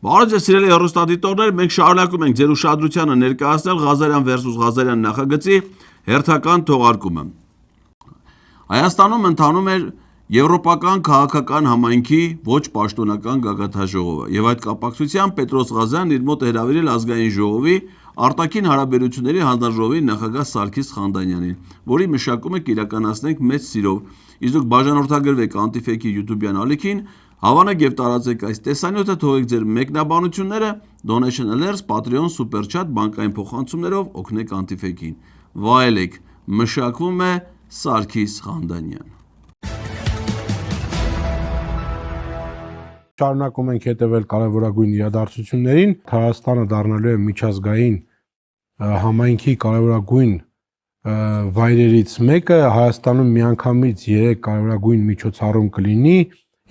Բարև ձեզ սիրելի հեռուստադիտողներ, մենք շարունակում ենք ձեր ուշադրությանը ներկայացնել Ղազարյան vs Ղազարյան նախագծի հերթական թողարկումը։ Հայաստանում ընթանում էր Եվրոպական քաղաքական համայնքի ոչ պաշտոնական գագաթնաժողովը, եւ այդ կապակցությամբ Պետրոս Ղազարյանն իր մոտ հրավիրել ազգային ժողովի արտաքին հարաբերությունների հանձնաժողովի նախագահ Սարգիս Խանդանյանին, որի մշակումը կիրականացնենք մեծ սիրով, իսկ դուք բաժանորդագրվեք Antifake-ի YouTube-յան ալիքին, հավանեք եւ տարածեք այս տեսանյութը, թողեք ձեր մեկնաբանությունները Donation Alerts, Patreon, Super Chat, բանկային փոխանցումներով օգնեք Antifake-ին։ Վայելեք, մշակվում է Սարգիս Խանդանյան։ Շարունակում ենք հետևել կարևորագույն իրադարձություններին։ Հայաստանը դառնալու է միջազգային համայնքի կարևորագույն վայրերից մեկը։ Հայաստանում միանգամից 3 կարևորագույն միջոցառում կլինի.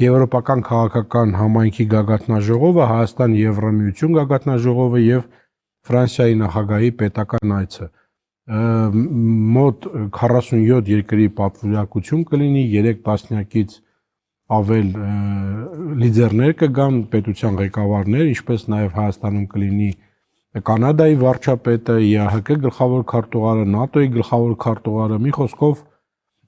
Եվրոպական քաղաքական համայնքի գագաթնաժողովը, Հայաստան Եվրամիություն գագաթնաժողովը եւ Ֆրանսիայի նախագահի պետական այցը։ Մոտ 47 երկրի պատվիրակություն կլինի, 3 տասնյակից ավել լիդերներ կգան, պետության ղեկավարներ, ինչպես նաև Հայաստանում կլինի Կանադայի վարչապետը, ԵԱՀԿ գլխավոր քարտուղարը, ՆԱՏՕ-ի գլխավոր քարտուղարը, մի խոսքով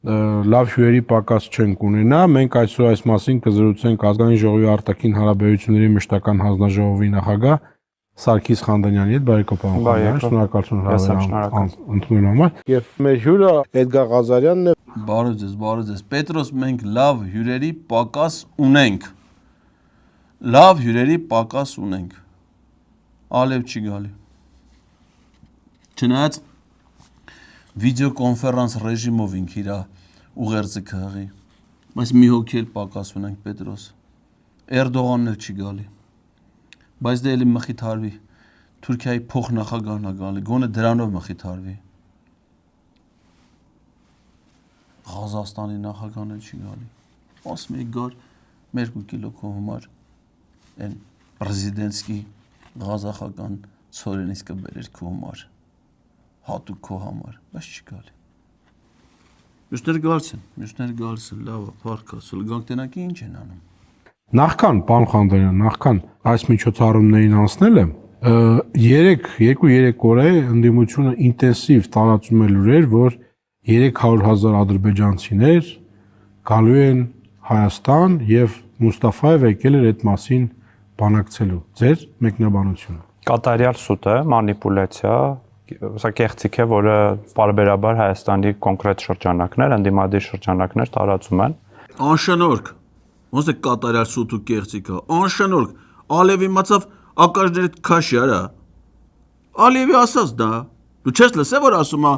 լավ հյուրերի պակաս չենք ունենա։ Մենք այսօր այս մասին կզրուցենք ազգային ժողովի արտաքին հարաբերությունների մշտական հանձնաժողովի նախագահ Սարգիս Խանդանյանի հետ։ Բարեկամ պարոն Խանդանյան, շնորհակալություն ընդունելու համար։ Եվ մեր հյուրը Էդգար Ղազարյանն է։ Բարև ձեզ։ Պետրոս, մենք լավ հյուրերի պակաս ունենք։ Լավ հյուրերի պակաս ունենք։ Ալև չի գալի։ Չնայած վիդեոկոնֆերանս ռեժիմով ինք իր ուղերձը կհղի, բայց մի հոգի էլ պակաս ունենք, Պետրոս։ Էրդողանն էլ չի գալի։ Բայց դե էլի մխիթարվի, Թուրքիայի փոխնախագահն է գալի, գոնե դրանով մխիթարվի։ Ղազախստանի նախագահն էլ չի գալի։ Ասում եք գար 2 կիլո քո համար այն պրեզիդենտսկի ղազախական ցորենից կբերեր քո համար, հատուկ քո համար, բայց չի գալի։ Մյուսները գալիս են, լավ է, փառքասը, գանք տենակի ինչ են անում։ Նախքան, պարոն Խանդանյան, նախքան այս միջոցառումներին անցնելը 2-3 օր է ընդդիմությունը ինտենսիվ տարածում է լուրեր, որ 300,000 ադրբեջանցիներ գալու են Հայաստան եւ Մուստաֆաև եկել էր այդ մասին բանակցելու։ Ձեր մեկնաբանությունը։ Կատարյալ սուտ է, մանիպուլյացիա, սա կեղծիք է, որը պարբերաբար Հայաստանի կոնկրետ շրջանակներ, ընդդիմադիր շրջանակներ տարածում են։ Անշնորհք, ոնց է կատարյալ սուտ ու կեղծիքը, անշնորհք, Ալիևի մացավ ակաժները քաշի արա։ Ալիևի ասած դա, դու չես լսել, որ ասում է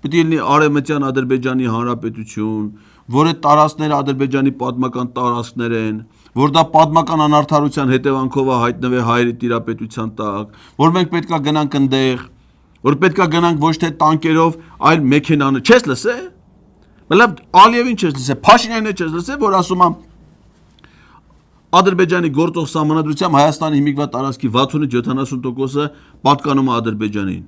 պիտի լինի Արևմտյան Ադրբեջանի Հանրապետություն, որ այդ տարածքները Ադրբեջանի պատմական տարածքներ են, որ դա պատմական անարդարության հետևանքով է հայտնվել հայերի տիրապետության տակ, որ մենք պետքա գնանք այնտեղ, որ պետքա գնանք ոչ թե տանկերով, այլ մեքենանով, չես լսել։ Լավ, Ալիևին չես լսել, Փաշինյանին չես լսել, որ ասում է Ադրբեջանի գործող սահմանադրությամբ Հայաստանի հիմիկվա տարածքի 60-70%-ը պատկանում է Ադրբեջանին։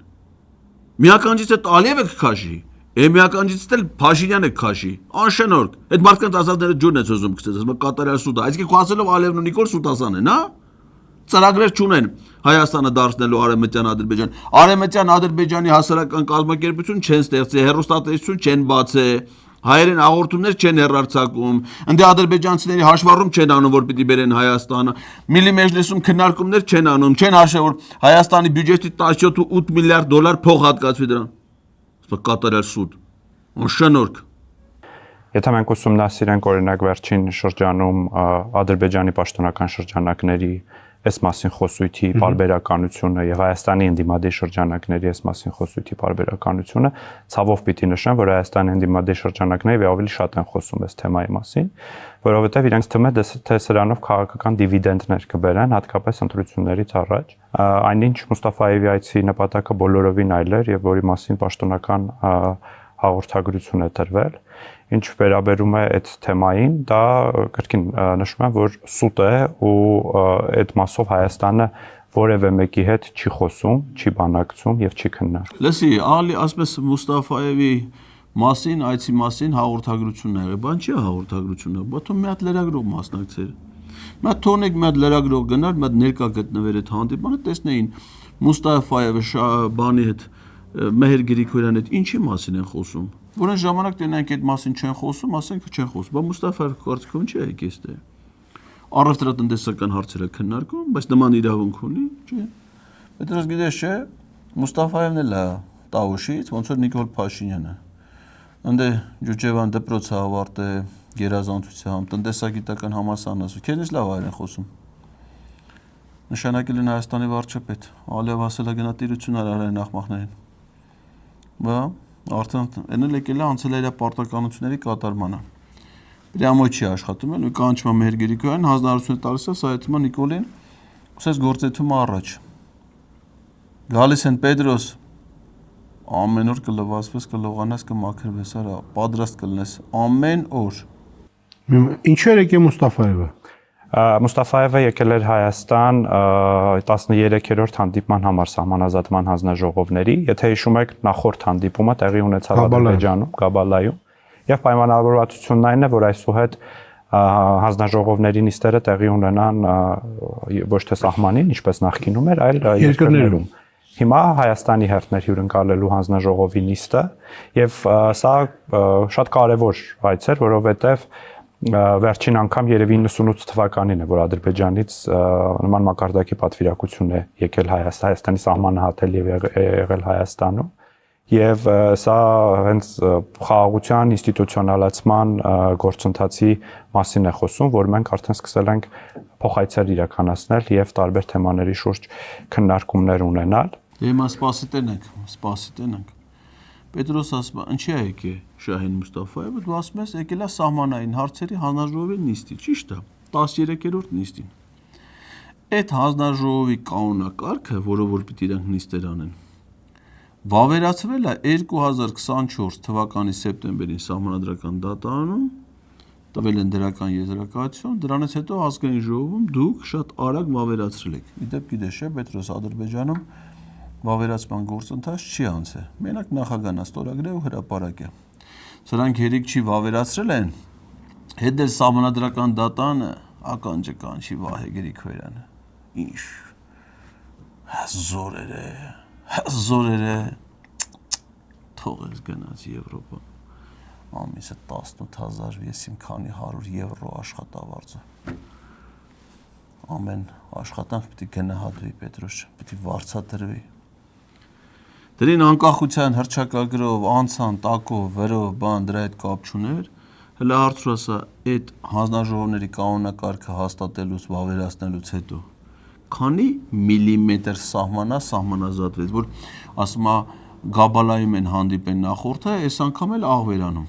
Միականջից այդ Ալիևը կքաշի, միականջից էլ Փաշինյանը կքաշի, անշնորհք։ Այդ մարդկանց ազատները ջուրն է ցոզում գցել, ասում կատարյալ սուտ է, այսինքն խոսելով Ալիևն ու Նիկոլ Սուտասանն են, հա։ Ծրագրեր չունեն Հայաստանը դարձնելու Արևմտյան Ադրբեջան։ Արևմտյան Ադրբեջանի հասարակական կազմակերպություն չեն ստեղծել, հեռուստատեսություն չեն բացել, հայերեն հաղորդումներ չեն հեռարձակում, ընդ ադրբեջանցիների հաշվառում չեն անում, որ պիտի բերեն Հայաստանը, Միլի մեջլիսում քննարկումներ չեն անում, չեն հաշվել, որ Հայաստանի բյուջետի 17.8 միլիարդ դոլար փող հատկացվի դրան։ Կատարյալ սուտ, անշնորհք։ Եթե մենք ուսումնասիրենք օրինակ վերջին շրջանում Ադրբեջանի պաշտոնական շրջանակների այս մասին խոսույթի պարբերականությունը եւ Հայաստանի ընդդիմադիր շրջանակների այս մասին խոսույթի պարբերականությունը, ցավով պիտի նշեմ, որ Հայաստանի ընդդիմադիր շրջանակները ավելի շատ են խոսում այս թեմայի մասին, որովհետեւ իրենց թվում է, թե սրանով քաղաքական դիվիդենդներ կբերեն, հատկապես ընտրություններից առաջ։ Այնինչ Մուստաֆաևի այցի նպատակը բոլորովին այլ էր եւ որի մասին պաշտոնական հաղորդագրություն է տրվել։ Ինչ վերաբերում է այդ թեմային, դա կրկին նշում եմ, որ սուտ է ու այդ մասով Հայաստանը որևէ մեկի հետ չի խոսում, չի բանակցում եւ չի քննարկում։ Լսի, ասես Մուստաֆաևի այցի մասին հաղորդագրությունն է եղել, բան չի հաղորդագրությունը, բաթում մի հատ լրագրող մասնակցել։ Նա թողնեք մի հատ լրագրող գնար, մի հատ ներկա գտնվեր այդ հանդիպանը, տեսնեին Մուստաֆայևը բանի հետ Մեհեր Գրիգորյանի հետ ինչի մասին են խոսում։ Որ այն ժամանակ տենանք այդ մասին չեն խոսում, ասենք չեն խոսում։ Բա Մուստաֆայևը կարծիքով չի եկել այստեղ։ Առևտրատնտեսական հարցերը քննարկում, բայց նման իրավունք ունի, չէ։ Պետրոս գիտես չէ, Մուստաֆայևն էլ է Տավուշից, ոնց որ Նիկոլ Փաշինյանը։ Ընդ Ջուջևան դպրոցը ավարտե գերազանցությամբ, տնտեսագիտական համալսարան, քեզնից լավ այր են խոսում։ Նշանակել են Հայաստանի վարչապետ, Ալիև ասել է գնա տիրություն արարային նախմախներին։ Բա, արդեն էնել եկել է անցել է իր պարտականությունների կատարմանը։ Պրյամո չի աշխատում էլ, կանչում է Մեհեր Գրիգորյան, հանձնարարություն տալիս է Սայաթիմա Նիկոլին, ասես գործեթումը առաջ։ Գալիս են Պետրոս, ամեն օր կլվացվես, կլողանաս, կմաքրվես, արա, պատրաստ կլնես, ամեն օր։ Ինչու էր եկել Մուստաֆայևը։ Մուստաֆայևը եկել էր Հայաստան 13-րդ հանդիպման համար սահմանազատման հանձնաժողովների, եթե հիշում եք, նախորդ հանդիպումը տեղի ունեցավ Ադրբեջանում, Գաբալայում, եւ պայմանավորվածությունն այն է, որ այսուհետ հանձնաժողովների նիստերը տեղի ունենան ոչ թե սահմանին, ինչպես նախկինում էր, այլ երկրներում։ Հիմա Հայաստանի հերթներ հյուրընկալելու հանձնաժողովի նիստը եւ սա շատ կարեւոր այց էր, որովհետեւ վերջին անգամ երևի 98 թվականին է, որ Ադրբեջանից նման մակարդակի պատվիրակություն է եկել Հայաստանի սահմանը հատել եւ եղել Հայաստանում եւ սա հենց խաղաղության ինստիտուցիոնալացման գործընթացի մասին է խոսում, որ մենք արդեն սկսել ենք փոխայցեր իրականացնել եւ տարբեր թեմաների շուրջ քննարկումներ ունենալ։ Հիմա սպասի տենենք։ Պետրոս ասում է, ինչի է եկել Շահին Մուստաֆայևը, դու ասում ես եկել է սահմանային հարցերի հանձնաժողովի նիստի, ճիշտ է, 13-րդ նիստին։ Այդ հանձնաժողովի կանոնակարգը, որը որ պիտի իրանք նիստեր անեն, վավերացվել է 2024 թվականի սեպտեմբերին սահմանադրական դատարանում, տվել են դրական եզրակացություն, դրանից հետո ազգային ժողովում դուք շատ արագ վավերացրել եք։ Իդեպ գիտես չէ, Պետրոս Ադրբեջանում վավերացման գործընթաց չի անցել։ Մենակ նախագահն է ստորագրել ու հրապարակել։ Սրանք երեք չի վավերացրել են։ Հետ դեր սահմանադրական դատանը ականջի Վահե Գրիգորյանը։ Ինչ զորեր է։ Թողես գնաց Եվրոպա։ Ամիսը 18000 ես իմ քանի 100 եվրո աշխատավարձը։ Ամեն աշխատանք պիտի գնահատվի Պետրոս, պիտի վարձատրվի։ Դրին անկախության հռչակագրով, անցան, տակով, վրով, բան դրա հետ կապ չուներ, հələ հարցրու ասա, այդ հանձնաժողովների կանոնակարգը հաստատելուց, վավերացնելուց հետո քանի միլիմետր սահմանազատվեց, որ ասում է Գաբալայում են հանդիպեն նախորդը, այս անգամ էլ Աղվերանում։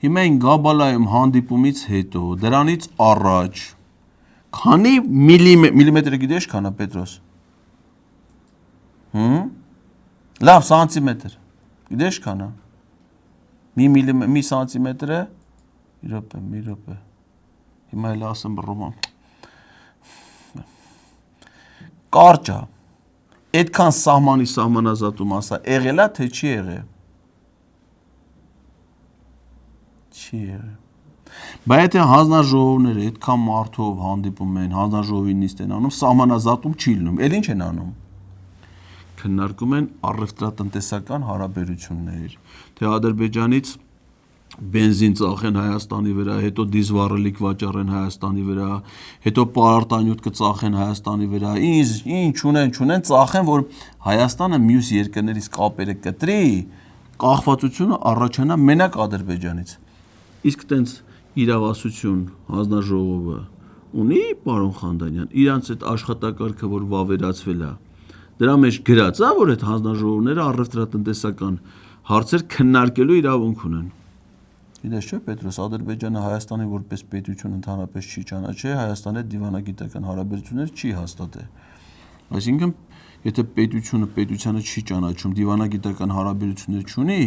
Հիմա այն Գաբալայում հանդիպումից հետո, դրանից առաջ քանի միլիմետրը գիտես քանա Պետրոս։ Լավ սանտիմետր։ Գիտես քանա։ Մի սանտիմետրը մի րոպե։ Հիմա էլ ասեմ բռոման։ Կարճ է։ Այդքան սահմանազատում ասա, եղել է թե չի եղել։ Չի եղել։ Բայց եթե հանձնաժողովները այդքան մարդով հանդիպում են, հանձնաժողովի նիստ են անում, սահմանազատում չի լինում։ Էլ ինչ են անում։ Քննարկում են առևտրատնտեսական հարաբերություններ, թե Ադրբեջանից բենզին ծախեն Հայաստանի վրա, հետո դիզվառելիք վաճառեն Հայաստանի վրա, հետո պարարտանյութ կծախեն Հայաստանի վրա, ինչ ունեն, ծախեն, որ Հայաստանը մյուս երկրներից կապերը կտրի, կախվածությունը առաջանա մենակ Ադրբեջանից։ Իսկ տենց իրավասություն հանձնաժողովը ունի պարոն Խանդանյան, իրանց այդ աշխատակարգը, որ վավերացվել է, դրա մեջ գրած է, որ այդ հանձնաժողովները առևտրատնտեսական հարցեր քննարկելու իրավունք ունեն։ Գիտես չէ, Պետրոս, Ադրբեջանը Հայաստանի որպես պետություն ընդհանրապես չի ճանաչել, Հայաստանի հետ դիվանագիտական հարաբերություններ չի հաստատել։ Այսինքն, եթե պետությանը չի ճանաչում, դիվանագիտական հարաբերություններ չունի,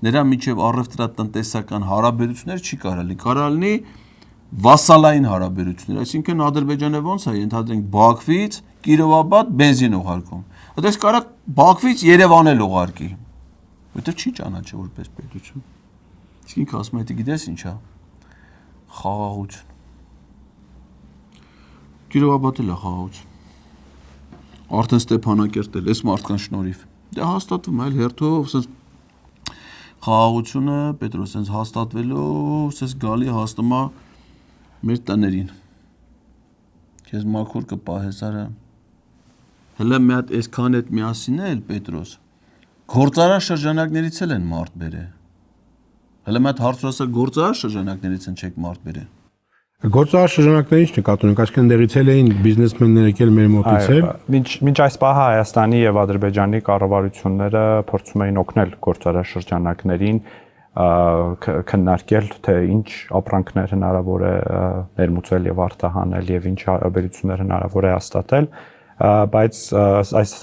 նրա միջև առևտրատնտեսական հարաբերություններ չի կարող լինի վասալային հարաբերություններ, այսինքն Ադրբեջանը ոնց է ենթադրենք Բաքվից Կիրովաբադ բենզին ուղարկում։ Այդպես կարող Բաքվից Երևան էլ ուղարկի։ Որտեղ չի ճանաչել որպես պետություն։ Իսկ ինքը ասում է, գիտես ինչա։ Խաղաղություն։ Կիրովաբադել է խաղաղություն։ Արդեն Ստեփանակերտել, այս մարդկան շնորհիվ։ Դե հաստատվում այլ հերթով, ասես խաղաղությունը Պետրոս sense հաստատվելով, ասես գալի հաստամա մեր տներին։ Քեզ մաքուր կպահես արա։ Հələ մի հատ այսքան այդ միասին էլ Պետրոս։ Գործարար շրջանակներից էլ են մարդ բերել։ Հələ մի հատ հարցրասա գործարար շրջանակներից են չեք մարդ բերել։ Գործարար շրջանակներից նկատում ենք, այսինքն դերից էին բիզնեսմեններ եկել մեր մոտից էլ։ Մինչ այս պահը Հայաստանի եւ Ադրբեջանի կառավարությունները փորձում էին օգնել գործարար շրջանակներին քննարկել թե ինչ ապրանքներ հնարավոր է ներմուծել եւ արտահանել եւ ինչ հարաբերություններ հնարավոր է հաստատել, բայց այս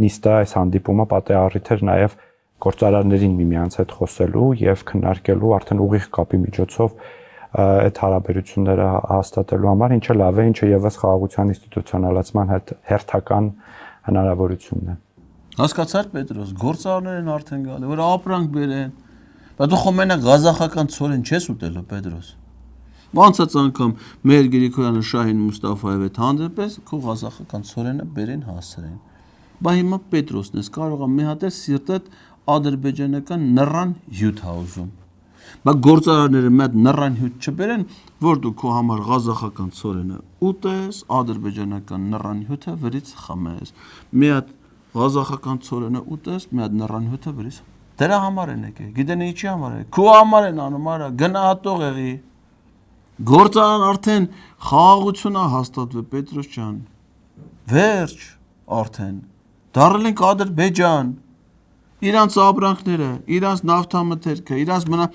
նիստը, այս հանդիպումը պատեհարիթ էր նաեւ գործարարներին միմյանց հետ խոսելու եւ քննարկելու արդեն ուղիղ կապի միջոցով այդ հարաբերությունները հաստատելու համար, ինչը լավ է, ինչը եւս խաղաղության ինստիտուցիոնալացման հետ հերթական հնարավորությունն է։ Հասկացար Պետրոս, գործարարներ են արդեն գալի, որ ապրանք բերեն։ Բայց դու խո մենակ ղազախական ցորեն չես ուտելու Պետրոս։ Ոնցած անգամ մեր Գրիգորյանը Շահին Մուստաֆայով հետ հանդիպես քո ղազախական ցորենը բերեն հասրեն։ Բա հիմա Պետրոսն ես կարող է մի հատ էլ սիրտդ ադրբեջանական նռան հյութ հաուզում։ Բայց գործարարները մեծ նռան հյութ չբերեն, որ դու քո համար ղազախական ցորենը ուտես, ադրբեջանական նռան հյութը վրից խմես։ Մի հատ ղազախական ցորենը ուտես, մի հատ նռան հյութը վրից։ Դրա համար են եկել, գիտեն ինչի համար է։ Քո համար են անում, արա, գնահատող եղի։ Գործարան արդեն խաղաղությունը հաստատվել Պետրոս ջան։ Վերջ արդեն։ Դառել ենք Ադրբեջան։ Իրանց ապրանքները, իրանց նավթամթերքը, իրանց մնա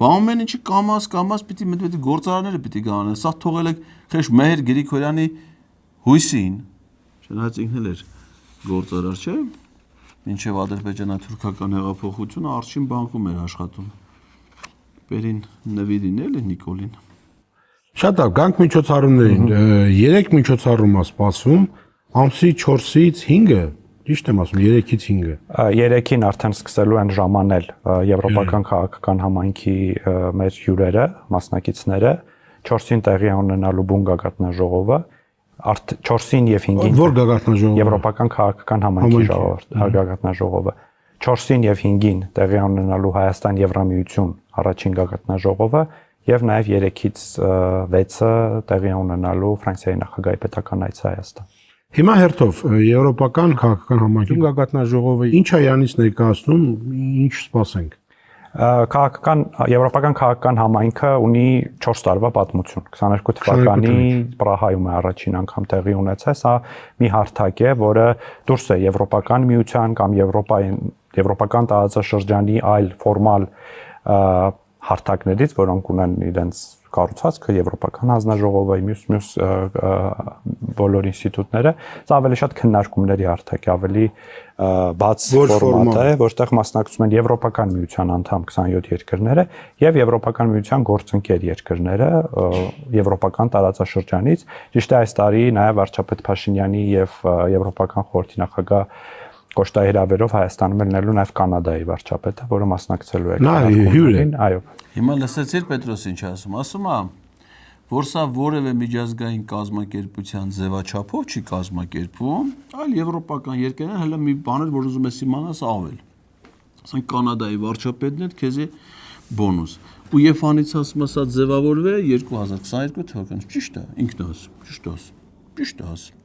բամեն ինչի կամաց պիտի մտի գործարանները պիտի գանեն։ Սա թողել եք խեշ Մեհեր Գրիգորյանի հույսին։ Շնայց ինքն էլ էր գործարար, չէ՞։ Մինչև ադրբեջանա-թուրքական հեղափոխությունը արշին բանկում էր աշխատում։ Բերին նվիրին էլի Նիկոլին։ Շատ լավ, գանք միջոցառումներին։ 3 միջոցառում է սպասվում, ամսի 4-ից 5-ը, ճիշտ եմ ասում, 3-ից 5-ը։ 3-ին արդեն սկսելու են ժամանել Եվրոպական քաղաքական համայնքի մեր հյուրերը, մասնակիցները, 4-ին տեղի ունենալու բուն գագաթնաժողովը, 4-ին եւ 5-ին Որ գագաթնաժողովը Եվրոպական քաղաքական համայնքի գագաթնաժողովը 4-ին եւ 5-ին տեղի ունենալու Հայաստան Եվրամիություն առաջին գագաթնաժողովը եւ նաեւ 3-ից 6-ը տեղի ունենալու Ֆրանսիայի նախագահի պետական այցը Հայաստան։ Հիմա հերթով Եվրոպական քաղաքական համայնքի գագաթնաժողովը ինչ է յանից ներկայացնում, ինչ սպասենք։ Եվրոպական քաղաքական համայնքը ունի 4 տարվա պատմություն։ 22 թվականի Պրահայում է առաջին անգամ տեղի ունեցել, սա մի հարթակ է, որը դուրս է Եվրոպական միության կամ Եվրոպական տարածաշրջանի այլ ֆորմալ հարթակներից, որոնք ունեն իրենց կառուցվածքը, Եվրոպական հանձնաժողովը, մյուս բոլոր ինստիտուտները, սա ավելի շատ քննարկումների հարթակ է, ավելի բաց ֆորմատ է, որտեղ մասնակցում են Եվրոպական միության անդամ 27 երկրները եւ Եվրոպական միության գործընկեր երկրները Եվրոպական տարածաշրջանից։ Ճիշտ է, այս տարի նաեւ վարչապետ Փաշինյանի եւ Եվրոպական խորհրդի նախագահ Կոշտայի հրավերով Հայաստանում ելնելու նաև Կանադայի վարչապետը, որը մասնակցելու է քննարկումներին, այո։ Հիմա լսեցիր Պետրոս ինչ ասում, ասում է, որ սա որևէ միջազգային կազմակերպության ձևաչափով չի կազմակերպվում, այլ եվրոպական երկրներ հələ մի բաներ, որ ուզում ես իմանաս ավել։ Ասենք Կանադայի վարչապետն է քեզի բոնուս։ Ու ԵՖԱ-նից ասում է սա ձևավորվել է 2022 թվականից, ճիշտ է, ինքն ասում, ճիշտ է ասում։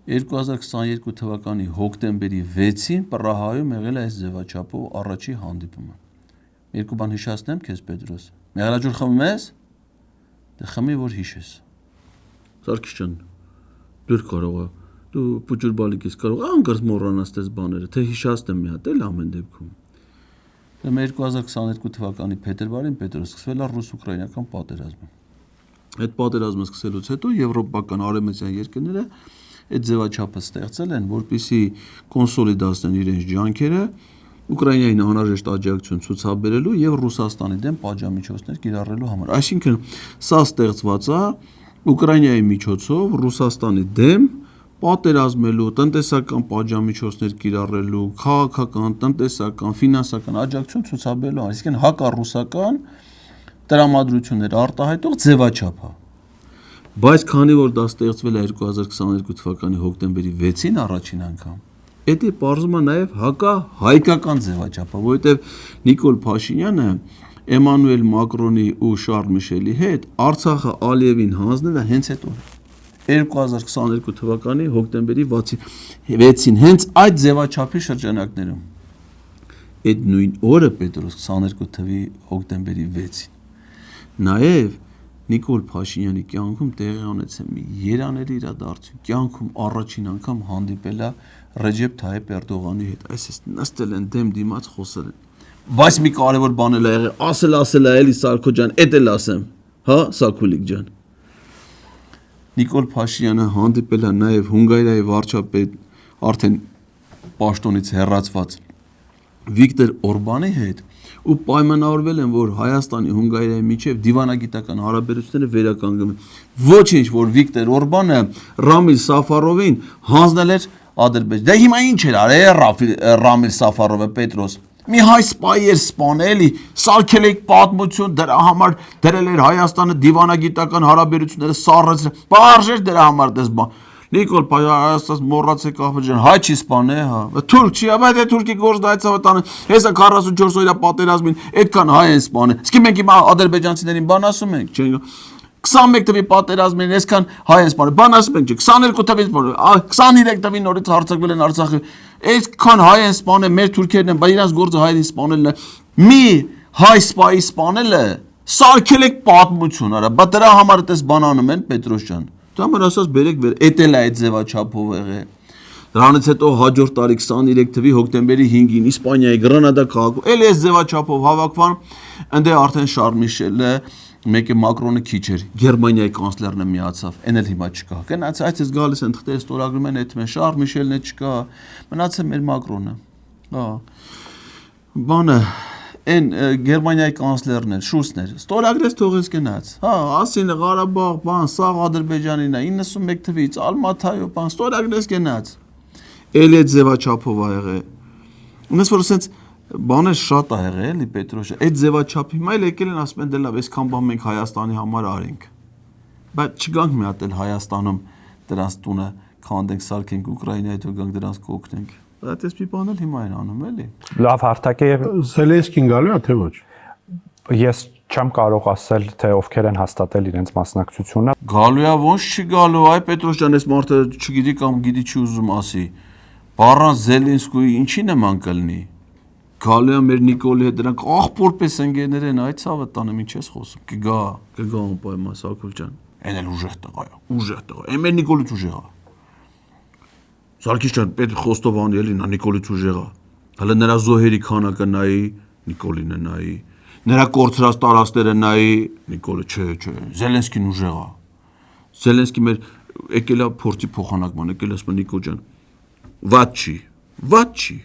2022 թվականի հոկտեմբերի 6-ին Պրահայում եղել է այս ձևաչափով առաջի հանդիպումը։ Երկու բան հիշացնեմ քեզ Պետրոս։ Մեղրաջուր խմում ես։ Դե խմի որ հիշես։ Սարգիս ջան, դու կարող ես, դու փոճուր բալիկ ես կարող անկարծ մոռանաս դες բաները, թե հիշացնեմ մի հատ էլ ամեն դեպքում։ Դե 2022 թվականի փետրվարին Պետրոս սկսվել է ռուս-ուկրաինական պատերազմը։ Այդ պատերազմը սկսելուց հետո եվրոպական արևմտյան երկրները այդ ձևաչափը ստեղծել են, որպեսզի կոնսոլիդացնեն իրենց ջանքերը Ուկրաինային անհրաժեշտ աջակցություն ցուցաբերելու եւ Ռուսաստանի դեմ պատժամիջոցներ կիրառելու համար։ Այսինքն սա ստեղծված է Ուկրաինայի միջոցով Ռուսաստանի դեմ պատերազմելու, տնտեսական պատժամիջոցներ կիրառելու, քաղաքական, տնտեսական, ֆինանսական աջակցություն ցուցաբերելու, այսինքն հակառուսական տրամադրություններ արտահայտող ձևաչափ է։ Բայց քանի որ դա ստեղծվել է 2022 թվականի հոկտեմբերի 6-ին առաջին անգամ, դա պարզում է նաև հայկական ձևաչափը, որովհետև Նիկոլ Փաշինյանը Էմանուել Մակրոնի ու Շարլ Միշելի հետ Արցախը Ալիևին հանձնել է հենց այդ օրը 2022 թվականի հոկտեմբերի 6-ին հենց այդ ձևաչափի շրջանակներում այդ նույն օրը Պետրոս 22 թվականի հոկտեմբերի 6-ին նաև Նիկոլ Փաշինյանի կյանքում տեղի ունեցել մի երանելի իրադարձություն կյանքում առաջին անգամ հանդիպել է Ռեջեփ Թայիփ Էրդողանի հետ այսպես նստել են դեմ դիմաց խոսել են բայց մի կարևոր բան էլ է եղել ասել է էլի Սարգո ջան էդ էլ ասեմ հա Սաքուլիկ ջան Նիկոլ Փաշինյանը հանդիպել է նաև Հունգարիայի վարչապետ արդեն պաշտոնից հեռացված Վիկտոր Օրբանի հետ ու պայմանավորվել են որ Հայաստանի Հունգարիայի միջև դիվանագիտական հարաբերությունները վերականգնվեն ոչինչ որ Վիկտոր Օրբանը Ռամիլ Սաֆարովին հանձնել էր Ադրբեջան դե հիմա ինչ էր արել Ռամիլ Սաֆարովը Պետրոս մի հայ սպայի էր սպանել սարքել եք պատմություն դրա համար դրել էր Հայաստանը դիվանագիտական հարաբերությունները սառեցրել բարձր դրա համար դες բան Նիկոլ Փաշինյանը մոռացեք ախպեջան հայ չի սպանել հա թուրք չի բայց այդ թուրքի գործը այցավ տանը հեսա 44 օրյա պատերազմին այդքան հայ են սպանել իսկ մենք հիմա ադրբեջանցիներին բան ասում ենք չէ 21 թվականի պատերազմին այսքան հայ են սպանել բան ասում ենք չէ 22 թվականից 23 թվականին նորից հարձակվել են Արցախը այսքան հայ են սպանել մեր թուրքերն են բայց իրանց գործը հայերին սպանելն է մի հայ սպայի սպանելը սարքել եք պատմություն արա բայց դրա համար այդպես բան անում են Պետրոս ջան դա համար ասած բերեք վեր էտել է այդ ձևաչափով եղել դրանից հետո հաջորդ տարի 23 թվականի հոկտեմբերի 5-ին Իսպանիայի Գրանադա քաղաքում էլ այս ձևաչափով հավաքվան ընդ արդեն Շարլ Միշելը մեկը Մակրոնը քիչ էր Գերմանիայի կանցլերն է միացավ այն էլ հիմա չկա գնաց այդպես գալիս են թղթեր ստորագրում են այդ մեն Շարլ Միշելն է չկա մնացել մեր Մակրոնը հա բանը այն Գերմանիայի կանցլերն էր Շուլցն էր ստորագրեց թողեց գնաց հա ասին Ղարաբաղ բան սաղ Ադրբեջանին է 91 թվականից Ալմաթայով բան ստորագրեց գնաց էլ այդ ձևաչափով ա եղել ունես որ ասենց բաներ շատ ա եղել էլի Պետրոսը այդ ձևաչափի հիմա էլ եկել են ասում են դե լավ այսքան բան մենք Հայաստանի համար արենք բայց չգանք մի հատ էլ Հայաստանում դրանց տունը քանդենք սարքենք Ուկրաինայի հետո գանք դրանց կօգնենք այդպես մի բան էլ հիմա են անում էլի լավ հարթակ է Զելենսկին գալու է թե ոչ ես չեմ կարող ասել թե ովքեր են հաստատել իրենց մասնակցությունը գալու է ոնց չի գալու այ Պետրոս ջան այս մարդը չգիտի կամ գիտի չի ուզում ասի բառան Զելենսկուի ինչի նման կլինի գալու է մեր Նիկոլի հետ դրանք աղբորպես ընկերներ են այ ցավը տանը ինչ ես խոսում կգա անպայման Սաքուլ ջան այն էլ ուժեղ տղա է այն մեր Նիկոլից ուժեղ է Սարգիս ջան պետք Խոստովանի էլի նա Նիկոլից ուժեղ է հələ նրա զոհերի քանակը նայի Նիկոլին է նայի նրա կորցրած տարածքները նայի Նիկոլը չէ Զելենսկին ուժեղ է Զելենսկի մեր եկել է փորձի փոխանակման եկել ասում Նիկոլ ջան վատ չի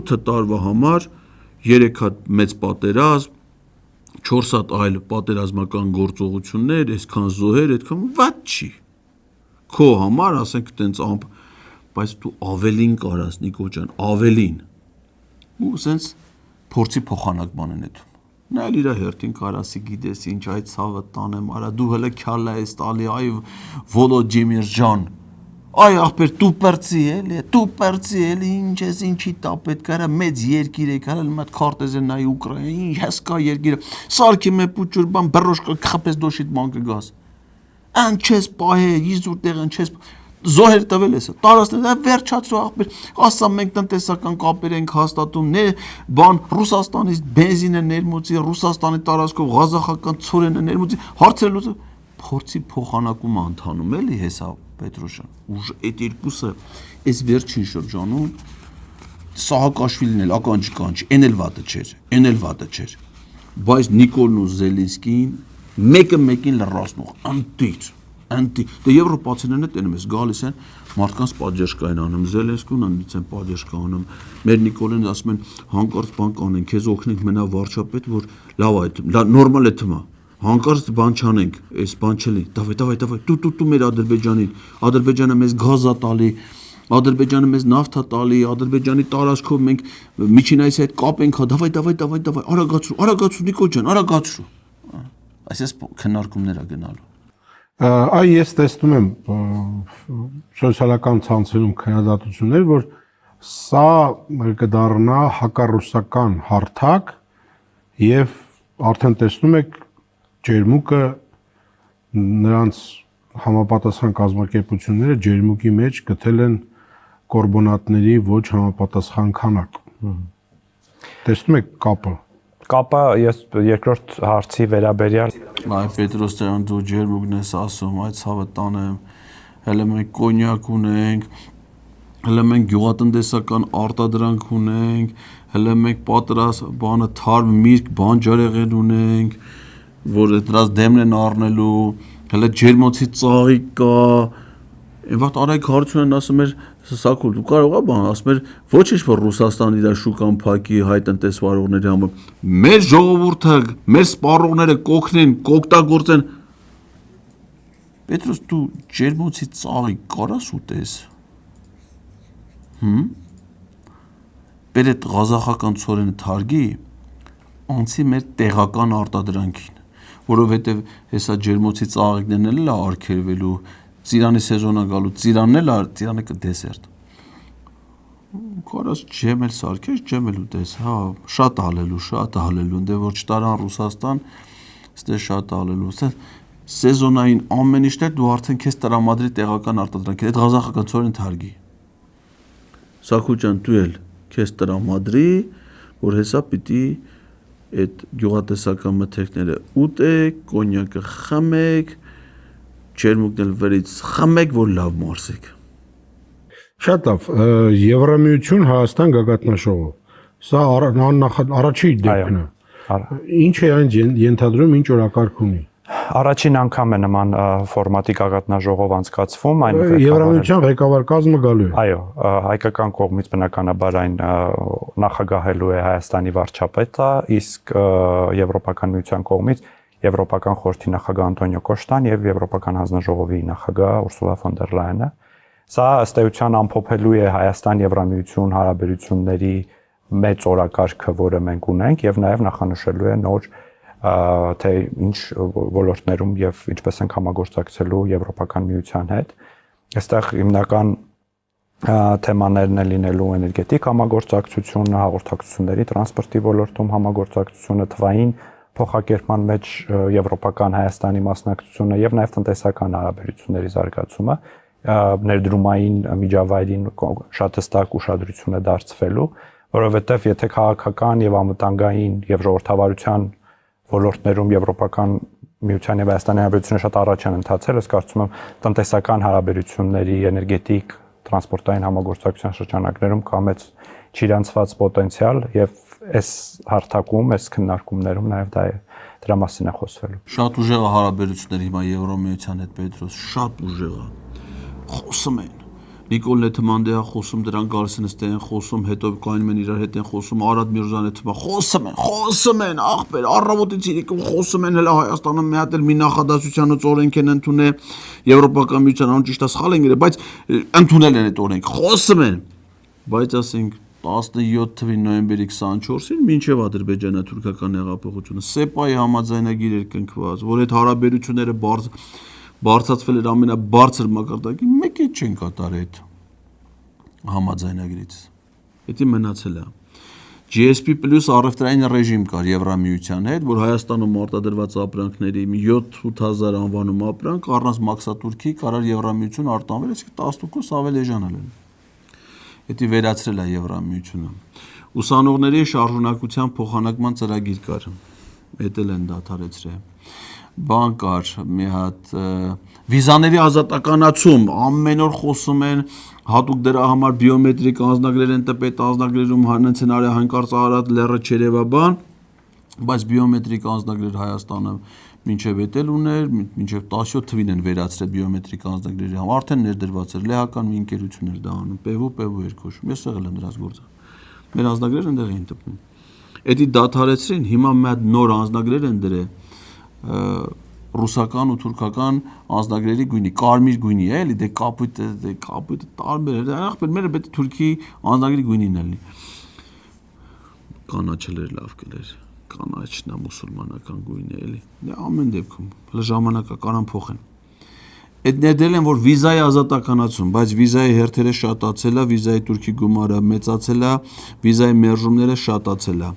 8 տարվա համար 3 հատ մեծ պատերազմ 4 հատ այլ պատերազմական գործողություններ այսքան զոհեր այդքան վատ չի քո համար ասենք տենց բայց դու ավելին կարաս Նիկոլ ջան ավելին ու սենց փորձի փոխանակման են այդում նա էլ իր հերթին կարասի գիտես ինչ այդ ցավը տանեմ արա դու հələ քյալա ես տալի այ Վոլոդիմիր ջան այ ախպեր տուպերցի էլի ինչ ես ինչի տա պետք արա մեծ երկիր է կարել մատ քարտեզեն նայ Ուկրաինա ինչ հսկա երկիր սարքի մե պուճուր բան բրոշկա խպես դոշիտ ման կգաս ան չես պահե իզուր տեղն չես զոհեր տվել ես տարածքներ վերջացրու ախպեր ասա մենք տնտեսական կապեր ենք հաստատում բան Ռուսաստանից բենզինը ներմուծի Ռուսաստանի տարածքով ղազախական ցորենը ներմուծի հարցրելուց փորձի փոխանակում անդանում էլի հեսա Պետրոսյան ուժ այդ երկուսը այս վերջին շրջանում Սահակաշվիլին էլ ականջ այն էլ վատը չէր բայց Նիկոլն ու Զելենսկին մեկը մեկին լրացնող անտի դե եվրոպացիներն էլ տենում ես գալիս են մարդկանց պատժեշկա են անում Զելենսկուն անից են պատժեշկա անում մեր Նիկոլին ասում են հանկարծ բան կանենք քեզ օգնենք մնա վարչապետ որ լավ է նորմալ է թվա հանկարծ բան չանենք այս բան չլի դավայ դու մեր Ադրբեջանը մեզ գազա տալի Ադրբեջանը մեզ նավթա տալի Ադրբեջանի տարածքով մենք միջինայից հետ կապենք դավայ արագացրու Նիկոլ ջան արագացրու այսպես քննարկումներ է գնալու Այ ես տեսնում եմ սոցիալական ցանցերում քննադատություններ, որ սա կդառնա հակառուսական հարթակ եւ արդեն տեսնում եք ջերմուկը նրանց համապատասխան կազմակերպությունները ջերմուկի մեջ գտել են կորբոնատների ոչ համապատասխան քանակ։ Տեսնում եք կապը։ Կապը ես երկրորդ հարցի վերաբերյալ Այ Պետրոս ջան, դու ջերմուկն ես ասում, այդ ցավը տանեմ, հələ մենք կոնյակ ունենք, հələ մենք գյուղատնտեսական արտադրանք ունենք, հələ մենք պատրաստ բանը թարմ միրգ բանջարեղեն ունենք, որ դրանց դեմն են առնելու, հələ ջերմոցի ծաղիկ կա, Այն վաղ Արայք Հարությունյանն ասում էր, Սակուլ, դու կարող ես բան, ասում էր, ոչինչ որ Ռուսաստանը իր շուկան փակի հայ տնտեսվարողների համար, մեր ժողովուրդը, մեր սպառողները կօգնեն, կօգտագործեն։ Պետրոս, դու ջերմոցի ծաղիկ կարաս ուտես։ Բեր այդ ղազախական ցորենը թարգի, անցի մեր տեղական արտադրանքին, որովհետև հեսա ջերմոցի ծաղիկներն էլ է արգելվելու Ծիրանի սեզոնը գալու, ծիրանը կդեսերտ։ Կարաս ջեմ էլ սարքես, ջեմ էլ ուտես, հա, շատ հալելու, դե որ չտարան Ռուսաստան, ստե շատ հալելու, սեզոնային ամեն ինչներ դու արդեն քեզ տրամադրի տեղական արտադրանքի, այդ ղազախական ցորեն թարգի։ Սակու ջան, դու էլ քեզ տրամադրի, որ հեսա պիտի այդ գյուղատնտեսական մթերքները ուտեք, կոնյակը խմեք, ջերմուկն էլ վերից խմեք, որ լավ մարսեք։ Շատ լավ, Եվրամիություն Հայաստան գագաթնաշողով։ Սա առաջի դեպքն է։ Ինչ է այն ենթադրում, ինչ օրակարգ ունի։ Առաջին անգամ է նման ֆորմատի գագաթնաժողով անցկացվում, այն Եվրամիության ղեկավար կազմը գալու է։ Այո, հայկական կողմից բնականաբար այն նախագահելու է Հայաստանի վարչապետը, իսկ Եվրոպական միության կողմից Եվրոպական խորհրդի նախագահ Անտոնիո Կոշտան եւ Եվրոպական հանձնաժողովի նախագահ Ուրսուլա ֆոն դեր Լայենը։ Սա ըստ էության ամփոփելու է Հայաստան-Եվրամիություն հարաբերությունների մեծ օրակարգը, որը մենք ունենք եւ նաեւ նախանշելու է նոր թե ինչ ոլորտներում եւ ինչպես ենք համագործակցելու Եվրոպական միության հետ։ Այստեղ հիմնական թեմաներն է լինելու էներգետիկ համագործակցությունը, հաղորդակցությունների տրանսպորտի ոլորտում համագործակցությունը, թվային փոխակերպման մեջ Եվրոպական Հայաստանի մասնակցությունը եւ նաեւ տնտեսական հարաբերությունների զարգացումը ներդրումային միջավայրին շատ հստակ ուշադրություն է դարձվելու, որովհետեւ եթե քաղաքական եւ անվտանգային եւ ժողովրդավարության ոլորտներում Եվրոպական միության եւ Հայաստանի հարաբերությունները շատ առաջ են ընթացել, ես կարծում եմ տնտեսական հարաբերությունների, էներգետիկ, տրանսպորտային համագործակցության շրջանակներում կա մեծ չիրանցված պոտենցիալ եւ այս հարթակում, այս քննարկումներում նաև դրա մասին է խոսվելու։ Շատ ուժեղ է հարաբերություններ հիմա Եվրամիության հետ, Պետրոս, շատ ուժեղ է։ Խոսում են։ Նիկոլ Նեթմանդեա խոսում, դրանք գալիս են ստե են խոսում, հետո կայնում են իրար հետ են խոսում, Արադ Միրզյանը թվա խոսում են, աղբեր, առավոտից իրիկում խոսում են, հələ Հայաստանը մի հատ էլ մի նախադասությանոց օրենք են ընդունել Եվրոպական միության, անճիշտ է սխալ են գրել, բայց ընդունել են այդ օրենք, խոսում են, բայց ասենք 17 թվականի նոյեմբերի 24-ին մինչև ադրբեջանա-թուրքական հեղափոխությունը սեպայի համաձայնագիր էր կնքված, որ այդ հարաբերությունները բարձրացվել էր ամենաբարձր մակարդակի, մեկի չեն կատարել այդ համաձայնագրից։ Դա մնացել է։ GSP+ առևտրային ռեժիմ կար Եվրամիության հետ, որ Հայաստանում արտադրված ապրանքների 7-8,000 անվանում ապրանք առանց մաքսատուրքի կարար Եվրամիություն արտանվել, իսկ 10% ավելի էժանալ են։ Դա վերացրել է Եվրամիությունը։ Ուսանողների շարժունակության փոխանակման ծրագիր կար։ Դա են դադարեցրել։ Բան կար մի հատ վիզաների ազատականացում, ամեն օր խոսում են, հատուկ դրա համար բիոմետրիկ անձնագրեր են տպետ անձնագրերում հանենց են արել հանկարծ Արադ լեռը Չերևաբան, բայց բիոմետրիկ անձնագրեր Հայաստանը մինչև էտել ուներ, մինչև 17 թվին են վերացրել բիոմետրիկ անձնագրերի համար, արդեն ներդրված էր լեհական մի ընկերություն էր դա անում, Պևու էր կոչվում, ես եղել եմ դրանց գործը։ Մեր անձնագրերը այնտեղ էին տպվում։ Դա դադարեցրին, հիմա մի հատ նոր անձնագրեր են դրել ռուսական ու թուրքական անձնագրերի գույնի, կարմիր գույնի է, էլի, դե կապույտը տարբեր է, ախպեր մերը պետք է թուրքի անձնագրի գույնին էլի։ Կանաչել էր լավ կլեր, կանաչն է մուսուլմանական գույնը էլի։ Դե ամեն դեպքում, հələ ժամանակա կարան փոխեն։ Այդ ներդրել են, որ վիզայի ազատականացում, բայց վիզայի հերթերը շատացել է, վիզայի Թուրքի գումարը մեծացել է, վիզայի մերժումները շատացել է։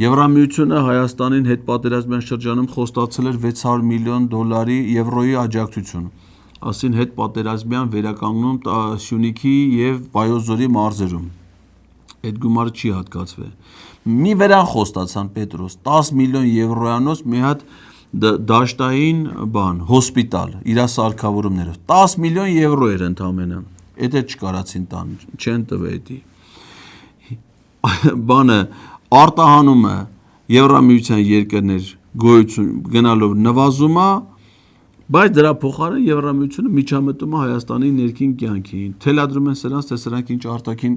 Եվրամիությունը Հայաստանին հետ պատերազմյան շրջանում խոստացել էր 600 միլիոն դոլարի եվրոյի աջակցություն, ասին հետ պատերազմյան վերականգնում Սյունիքի եւ Վայոց ձորի մարզերում։ Այդ գումարը չի հատկացվել։ Մի վերան խոստացան Պետրոս 10 միլիոն եվրոյանոց մի հատ դաշտային հոսպիտալ իր սարքավորումներով 10 միլիոն եվրո էր ընդամենը։ Էդ չկարացին տան, չեն տվել էդի։ Բանը արտահանումը Եվրամիության երկրներ գոյություն գնալով նվազում է, բայց դրա փոխարեն Եվրամիությունը միջամտում է Հայաստանի ներքին կյանքին, թելադրում են սրանց, թե սրանք ինչ արտաքին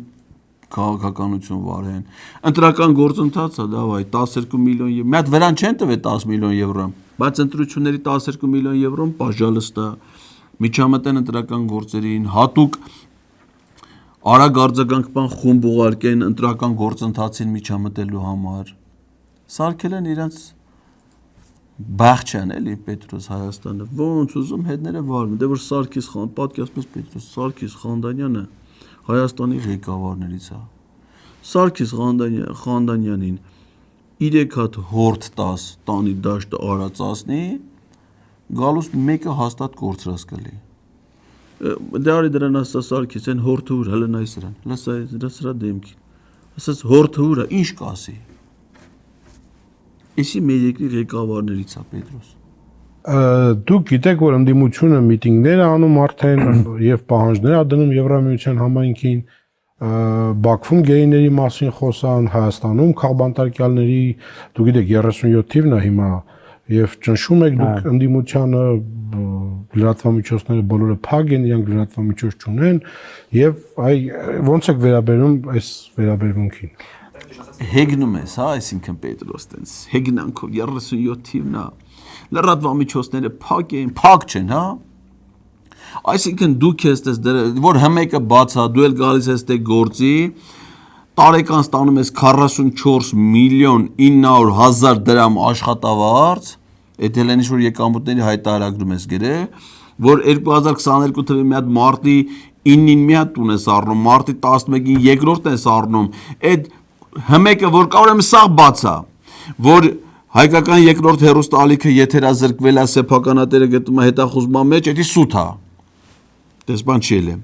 քաղաքականություն վարեն։ Ընտրական գործընթացը, դավայ 12 միլիոն եվրո։ Մի հատ վրան չեն տվել 10 միլիոն եվրո, բայց ընտրությունների 12 միլիոն եվրոն պաժալստա միջամտեն ընտրական գործերին, հատուկ արագ արձագանքման խումբ ուղարկեն ընտրական գործընթացին միջամտելու համար։ Սարքել են իրենց բախչան էլի Պետրոս Հայաստանը։ Ոնց ուզում հետները վարում։ Դե որ Սարգիս Խան, պատկերացնես Պետրոս Սարգիս Խանդանյանը Հայաստանի ղեկավարներից է։ Սարգիս Խանդանյանին 3 հատ հորդ 10 տանի դաշտը արածածնի, գալուս մեկը հաստատ կորցրած կլի։ Դե արի դրան ասա Սարգիս, այն հորդը ուր, հələ նայ սրան, լսա սրա դեմքին։ Ասաց հորդը ուր է, ինչ կասի։ Էսի մեր երկրի ղեկավարներից է Պետրոս։ Դուք գիտեք, որ ընդդիմությունը միտինգներ է անում արդեն եւ պահանջներ է դնում Եվրամիության համայնքին, Բաքվում գեյների մասին խոսան, Հայաստանում քաղբանտարկյալների, դուք գիտեք 37 թիվն է հիմա եւ ճնշում եք դուք ընդդիմությանը, լրատվամիջոցները բոլորը փակ են, իրանք լրատվամիջոց չունեն եւ այ ո՞նց եք վերաբերում այս վերաբերմունքին։ Հեգնում ես, հա, այսինքն Պետրոս տենց հեգնանքով 37 թիվն է, լրատվամիջոցները փակ են, փակ չեն, հա։ Այսինքն դուք ես որ հմեկը բաց է, դու էլ գալիս ես դե գործի, տարեկան ստանում ես 44 միլիոն 900 հազար դրամ աշխատավարձ, այդ էլ ինչ որ եկամուտների հայտարարագրում ես գրել, որ 2022 թվականի մի հատ մարտի 9-ին մի հատ տուն ես առնում, մարտի 11-ին երկրորդն ես առնում, այդ հմեկը որ կա ուրեմն սա բաց է, որ հայկական երկրորդ հերոստալիքը եթերազրկվել է, սեփականատերը գտնում է հետախուզման մեջ, դա սուտ է։ Դեսպան չի էլ է,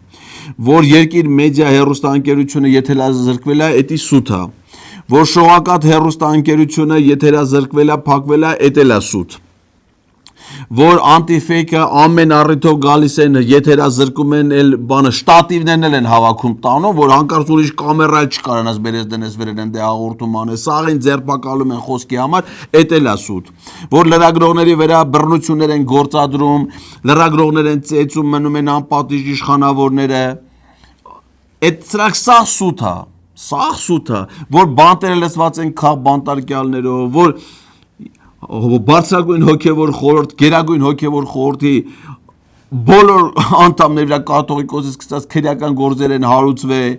որ երկիր մեդիա հերոստաընկերությունը եթերազրկվել է, դա սուտ է, որ շողակաթ հերոստաընկերությունը եթերազրկվել է, փակվել է, դա էլ է սուտ, որ անտիֆեյքը ամեն առիթով գալիս են եթերազրկում են էլ բանը շտատիվներն են հավաքում տանում, որ հանկարծ ուրիշ կամերա չկարանաս բերես դնես վերեն դե հաղորդում անես, սաղին ձերբակալում են խոսքի համար, դա էլ է սուտ, որ լրագրողների վրա բռնություններ են գործադրում, լրագրողներ են ծեծում, մնում են անպատիժ իշխանավորները, այդ սրանք սաղ սուտ է, որ բանտերը լցված են քաղբանտարկյալներով, որ բարձրագույն հոգևոր խորհուրդ, գերագույն հոգևոր խորհրդի բոլոր անդամների վրա կաթողիկոսից սկսած քրեական գործեր են հարուցվել,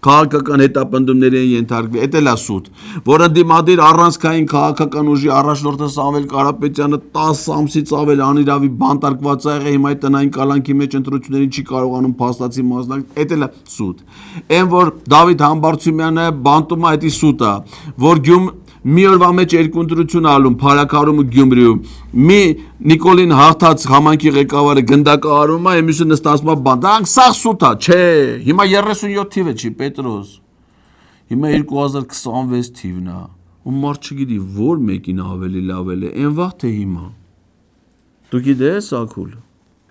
քաղաքական հետապնդումների են ենթարկվել, դա էլ է սուտ, որ ընդդիմադիր առանցքային քաղաքական ուժի առաջնորդը Սամվել Կարապետյանը 10 ամսից ավել անիրավի բանտարկված է եղել, հիմա տնային կալանքի մեջ ընտրություններին չի կարողանում փաստացի մասնակցել, դա էլ է սուտ։ Այն որ Դավիթ Համբարձումյանը բանտում է, դա սուտ է, որ մի օրվա մեջ երկու ընտրություն ալում Փարաքարում ու Գյումրիում, մի Նիկոլին հարթած համանքի ղեկավարը գնդակահարում է, մյուսը նստածում է բան, դրանք սաղ սուտ է, չէ, հիմա 37 թիվը չի Պետրոս, հիմա 2026 թիվն է, ու մարդ չգիտի որ մեկին ավելի լավ է, այն վաղ թե հիմա, դու գիտես Աքուլ։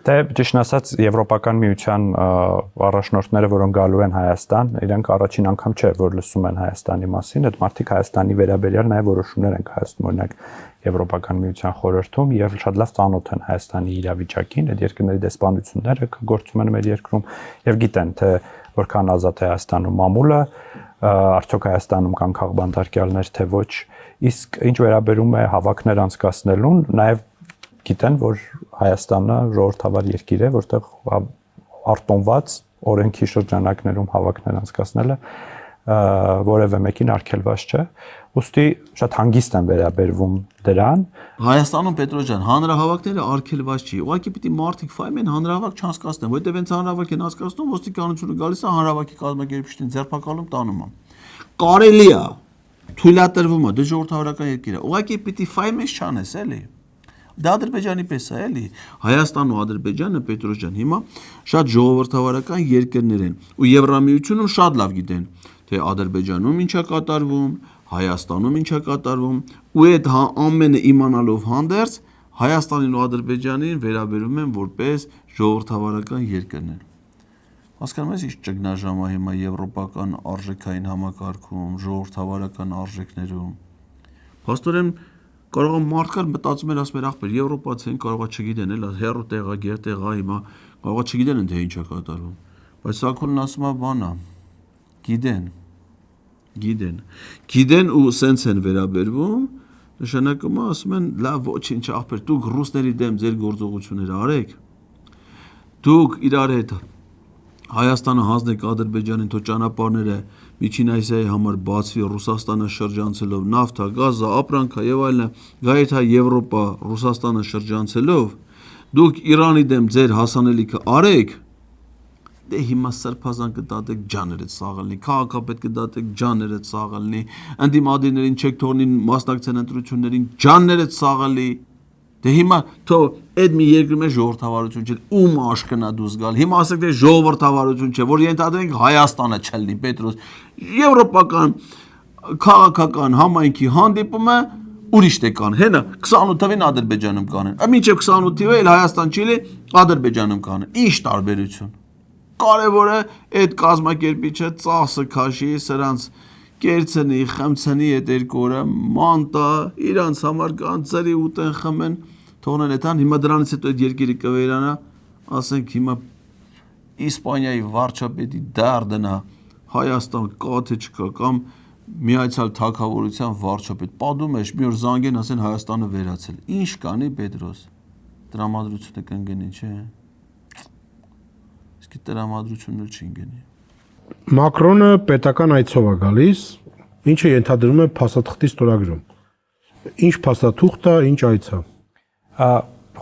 Դե ճիշտ ասած Եվրոպական միության առաջնորդները, որոնք գալու են Հայաստան, իրենք առաջին անգամ չէ, որ լսում են Հայաստանի մասին, այդ մարդիկ Հայաստանի վերաբերյալ նաև որոշումներ են կայացնում, օրինակ Եվրոպական միության խորհրդում եւ շատ լավ ծանոթ են Հայաստանի իրավիճակին, այդ երկրների դեսպանությունները գործում են մեր երկրում եւ գիտեն, թե որքան ազատ է Հայաստանում մամուլը, արդյոք Հայաստանում կան քաղբանտարկյալներ, թե ոչ, իսկ ինչ վերաբերում է հավաքներ անցկացնելուն, նաև գիտեն, որ Հայաստանը ժողովրդավար երկիր է, որտեղ արտոնված օրենքի շրջանակներում հավաքներ անցկացնելը որևէ մեկին արգելված չէ։ Ոստի շատ հանգիստ են վերաբերվում դրան։ Հայաստանում Պետրոս ջան, հանրահավաքները արգելված չի։ Ուղղակի պիտի մարդիկ ֆայմեն հանրահավաք չանցկացնեն, որովհետև հենց հանրահավաք են անցկացնում, ոստիկանությունը գալիս է հանրահավաքի կազմակերպիչներին ձերբակալում տանում է։ Կարելի է, թույլատրվում է, դե ժողովրդավարական երկիր է։ Ուղղակի պիտի ֆայմես չանես, էլի։ Դա Ադրբեջանի պես է, էլի։ Հայաստանն ու Ադրբեջանը Պետրոս ջան, հիմա շատ ժողովրդավարական երկրներ են, ու Եվրամիությունում շատ լավ գիտեն, թե Ադրբեջանում ինչ է կատարվում, Հայաստանում ինչ է կատարվում, ու այդ ամենը իմանալով հանդերձ Հայաստանին ու Ադրբեջանին վերաբերում են որպես ժողովրդավարական երկրներ։ Հասկանում ես, ինչ ճգնաժամ է հիմա եվրոպական արժեքային համակարգում, ժողովրդավարական արժեքներում։ Փաստորեն կարող է մարդկան մտածում են, ասում են, ախպեր, եվրոպացին կարող է չգիտեն, էլ հեռու տեղա, գերտեղա հիմա կարող է չգիտեն թե ինչ է կատարվում։ Բայց Սաքոլն ասում է, բանա, գիտեն ու սենց են վերաբերվում, նշանակում է, ասում են, լավ, ոչինչ, ախպեր, դուք ռուսների դեմ ձեր գործողությունները արեք, դուք իրար հետ Հայաստանը հանձնեք Ադրբեջանին, թո ճանապարհները Միջին Ասիայի համար բացվի Ռուսաստանը շրջանցելով, նավթա, գազը, ապրանքա եւ այլն, գայթա Եվրոպա Ռուսաստանը շրջանցելով, դուք Իրանի դեմ ձեր հասանելիքը արեք, դե հիմա սրբազան կդատեք ջաներդ սաղալնի, քաղաքապետ կդատեք ջաներդ սաղալնի, ընդդիմադիրներին չեք թողնին մասնակցեն ընտրություններին, ջաներդ սաղալի, դե հիմա թո այդ մի երկրում է ժողովրդավարություն չէ, ում աշկնա դուս գալ, հիմա ասեք թե ժողովրդավարություն չէ, որ ենթադրենք Հայաստանը չլինի, Պետրոս, եվրոպական քաղաքական համայնքի հանդիպումը ուրիշ դե կան, հենա 28 թվին Ադրբեջանում կանեն, մինչև 28 թվը էլ Հայաստան Չիլի Ադրբեջանում կանեն, ինչ տարբերություն։ Կարևորը այդ կազմակերպիչը ծախսը քաշի, սրանց կերցնի, խմցնի այդ երկու օրը, մանտա, իրանց համար կանցերի ուտեն խմեն, թողնեն այդան, հիմա դրանից հետո այդ երկիրը կվերանա, ասենք հիմա Իսպանիայի վարչապետի դարդնա, Հայաստան կա թե չկա, կամ միացյալ թագավորության վարչապետ, պատում է, մի օր զանգեն, ասեն Հայաստանը վերացել, ինչ կանի Պետրոս, տրամադրությունը կընկնի, չէ։ Տրամադրություններ չի գնի։ Մակրոնը պետական այցով է գալիս, ինչը ենթադրում է փաստաթղթի ստորագրում։ Ինչ փաստաթուղթ է, ինչ այց է։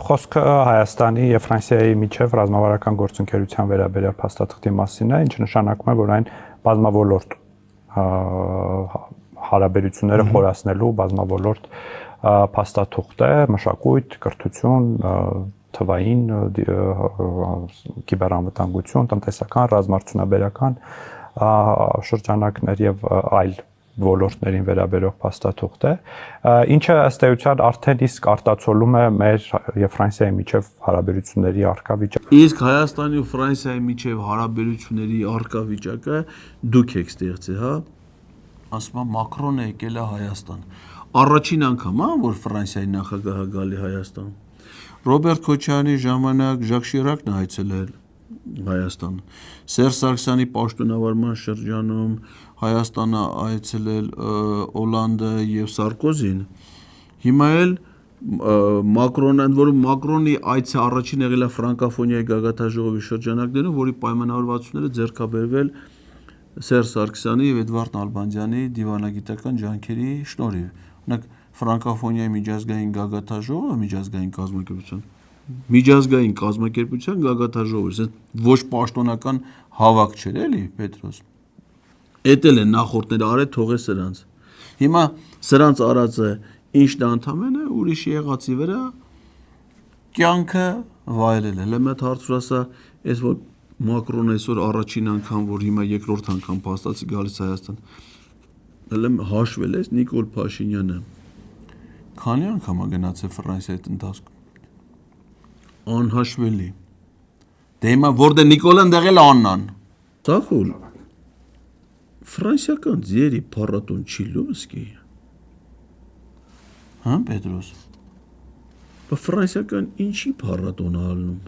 Խոսքը Հայաստանի եւ Ֆրանսիայի միջև ռազմավարական գործընկերության վերաբերյալ փաստաթղթի մասին է, ինչը նշանակում է, որ այն բազմավորորդ հարաբերությունները խորացնելու բազմավորորդ փաստաթուղթ է, մշակույթ, կրթություն, թվային կիբերանվտանգություն, տնտեսական, ռազմարտունաբերական շրջանակներ եւ այլ ոլորտներին վերաբերող փաստաթուղթ է, ինչը ըստ էության արդեն իսկ արտացոլում է մեր եւ Ֆրանսիայի միջև հարաբերությունների առկա վիճակը։ Իսկ Հայաստանի ու Ֆրանսիայի միջև հարաբերությունների առկա վիճակը դուք եք ստեղծել, հա։ Ասում եմ Մակրոնը եկել է Հայաստան։ Առաջին անգամ, հա, որ Ֆրանսիայի նախագահը գալի Հայաստան։ Ռոբերտ Քոչարյանի ժամանակ Ժակ Շիրակն է այցելել Հայաստան։ Սերժ Սարգսյանի պաշտոնավարման շրջանում Հայաստանը այցելել Օլանդը եւ Սարկոզին։ Հիմա էլ Մակրոնը, ընդ որում Մակրոնի այցը առաջին եղել է ֆրանկոֆոնիայի գագաթաժողովի շրջանակներում, որի պայմանավորվածությունները ձեռքաբերվել Սերժ Սարգսյանի եւ Էդվարդ Նալբանդյանի դիվանագիտական ջանքերի շնորհիվ։ Օրինակ ֆրանկոֆոնիայի միջազգային գագաթաժողովը միջազգային կազմակերպության գագաթաժողովը, ոչ պաշտոնական հավաք չէր, էլի Պետրոս։ Էտել են նախորդները արել, թողե սրանց։ Հիմա սրանց արածը ինչն է ընդամենը ուրիշ եղածի վրա կյանքը վայելել է։ Լեմետ հարցուր ասա, այս որ Մակրոնը այսօր առաջին անգամ, որ հիմա երկրորդ անգամ փաստացի գալիս Հայաստան, հələ հաշվել ես Նիկոլ Փաշինյանը քանի անգամ է գնացել Ֆրանսիայի ընթացքում։ Անհաշվելի։ Դե հիմա որտե Նիկոլը ընդեղել Աննան։ Սախուլ ֆրանսիական ձերի փառատոն չի լուսկի։ Հա, Պետրոս։ Բա ֆրանսիական ինչի փառատոն է ալնում։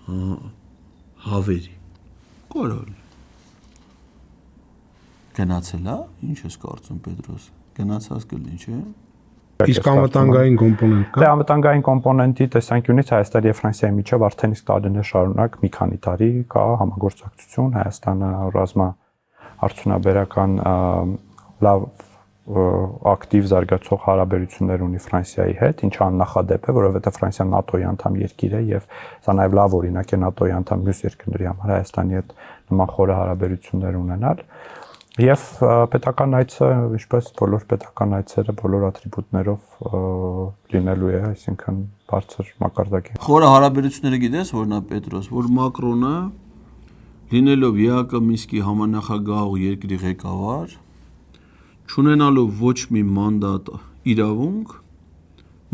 Հա, հավերի։ Կարոլ։ Գնացել է, ինչ ես կարծում Պետրոս։ Գնացած կլինի, չէ՞։ Իսկ անվտանգային կոմպոնենտ կա։ Դե անվտանգային կոմպոնենտի տեսանկյունից Հայաստանի եւ Ֆրանսիայի միջև արդեն իսկ տարիներ շարունակ մի քանի տարի կա համագործակցություն, Հայաստանը արդյունաբերական լավ ակտիվ զարգացող հարաբերություններ ունի Ֆրանսիայի հետ, ինչը աննախադեպ է, որովհետև Ֆրանսիան ՆԱՏՕ-ի անդամ երկիր է եւ սա նաեւ լավ օրինակ է ՆԱՏՕ-ի անդամ մյուս երկրների համար Հայաստանի հետ նման խորը հարաբերություններ ունենալ։ Եվ պետական այցը, ինչպես բոլոր պետական այցերը, բոլոր ատրիբուտներով լինելու է, այսինքն բարձր մակարդակի։ Խորը հարաբերությունները գիտես որն է Պետրոս, որ Մակրոնը լինելով ԵԱԿ Մինսկի համանախագահող երկրի ղեկավար, չունենալով ոչ մի մանդատ իրավունք,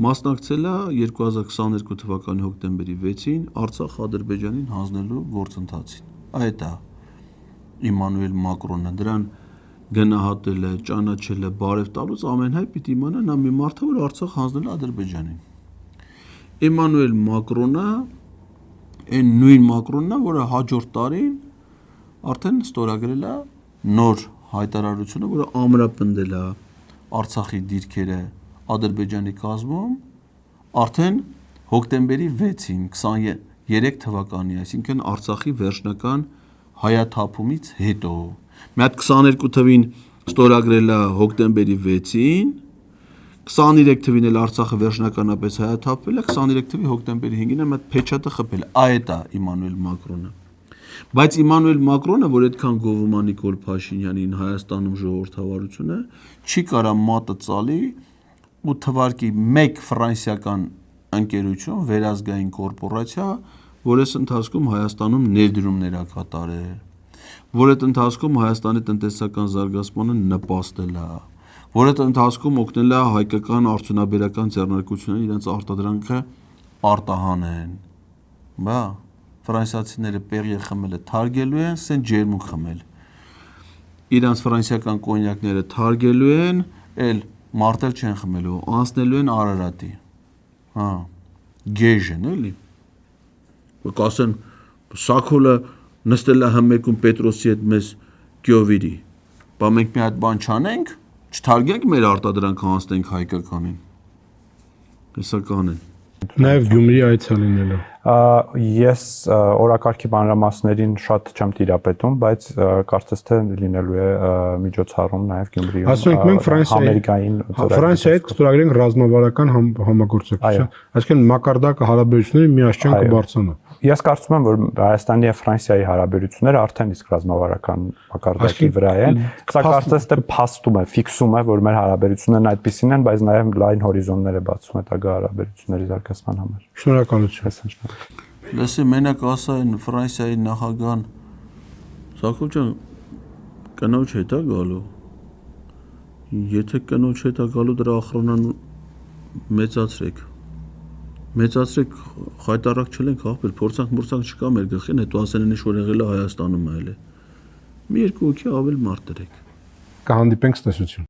մասնակցել է 2022 թվականի հոկտեմբերի 6-ին Արցախ Ադրբեջանին հանձնելու գործընթացին։ Այդ է Իմանուել Մակրոնը, դրան գնահատել է, ճանաչել է, բարև տալուց ամենհայ պիտի իմանա նա մի մարդ է, որ Արցախ հանձնել է Ադրբեջանին։ Իմանուել Մակրոնը այն նույն Մակրոնն է, որը հաջորդ տարին արդեն ստորագրել է նոր հայտարարությունը, որը ամրապնդել է Արցախի դիրքերը Ադրբեջանի կազմում արդեն հոկտեմբերի 6-ին 23 թվականի, այսինքն Արցախի վերջնական հայաթափումից հետո։ Մի հատ 22 թվին ստորագրել է հոկտեմբերի 6-ին, 23 թվին էլ Արցախը վերջնականապես հայաթափվել է, 23 թվի հոկտեմբերի 5-ին մի հատ փեչատը խփել։ Այդ է Իմանուել Մակրոնը։ Բայց Իմանուել Մակրոնը, որ այդքան գովում է Նիկոլ Փաշինյանին Հայաստանում ժողովրդավարությունը, չի կարա մատը ծալի ու թվարկի մեկ ֆրանսիական ընկերություն, վերազգային կորպորացիա, որ այս ընթացքում Հայաստանում ներդրումներ է կատարել, որ այդ ընթացքում Հայաստանի տնտեսական զարգացմանը նպաստել է, որ այդ ընթացքում օգնել է հայկական արդյունաբերական ձեռնարկություններին իրենց արտադրանքը արտահանեն։ Բա ֆրանսիացիները պեղի խմելը թարգելու են, սեն ջերմուկ խմել։ Իրանց ֆրանսիական կոնյակները թարգելու են, էլ մարտել չեն խմելու, անցնելու են Արարատի։ Հա, գեժ են, էլի։ Կասեն, Սաքոլը նստել է հմեկում Պետրոսի հետ մեզ կյովիրի։ Բա մենք մի հատ բան չանենք, չթարգենք մեր արտադրանքը անցնենք հայկականին։ Հեսա կանեն։ Նաև Գյումրի այցը լինելը։ Ես օրակարգի մանրամասներին շատ չեմ տիրապետում, բայց կարծես թե լինելու է միջոցառում նաև Գյումրիում։ Ասում ենք մենք Ֆրանսիայի հետ ստորագրենք ռազմավարական համագործակցություն, այսինքն մակարդակը հարաբերությունների միասին կբարձրանա։ Ես կարծում եմ, որ Հայաստանի եւ Ֆրանսիայի հարաբերությունները արդեն իսկ ռազմավարական մակարդակի վրա են։ Սա կարծես թե փաստում է, ֆիքսում է, որ մեր հարաբերություններն այդպիսին են, բայց նաև լայն հորիզոններ է բացում հետագա հարաբերությունների զարգացման համար։ Շնորհակալություն։ Լսի, մենակ ասա այն Ֆրանսիայի նախագահան Սաքո ջան, կնոջ հետ է գալու։ Եթե կնոջ հետ է գալու, դրա ախրանան մեծացրեք, խայտարակ չլենք աղբեր, փորձանք չկա մեր գլխին, հետո ասեն ինչ որ եղել է Հայաստանում այլ է։ Մի երկու հոգի ավել մարդ դրեք։ Կհանդիպենք, ցտեսություն։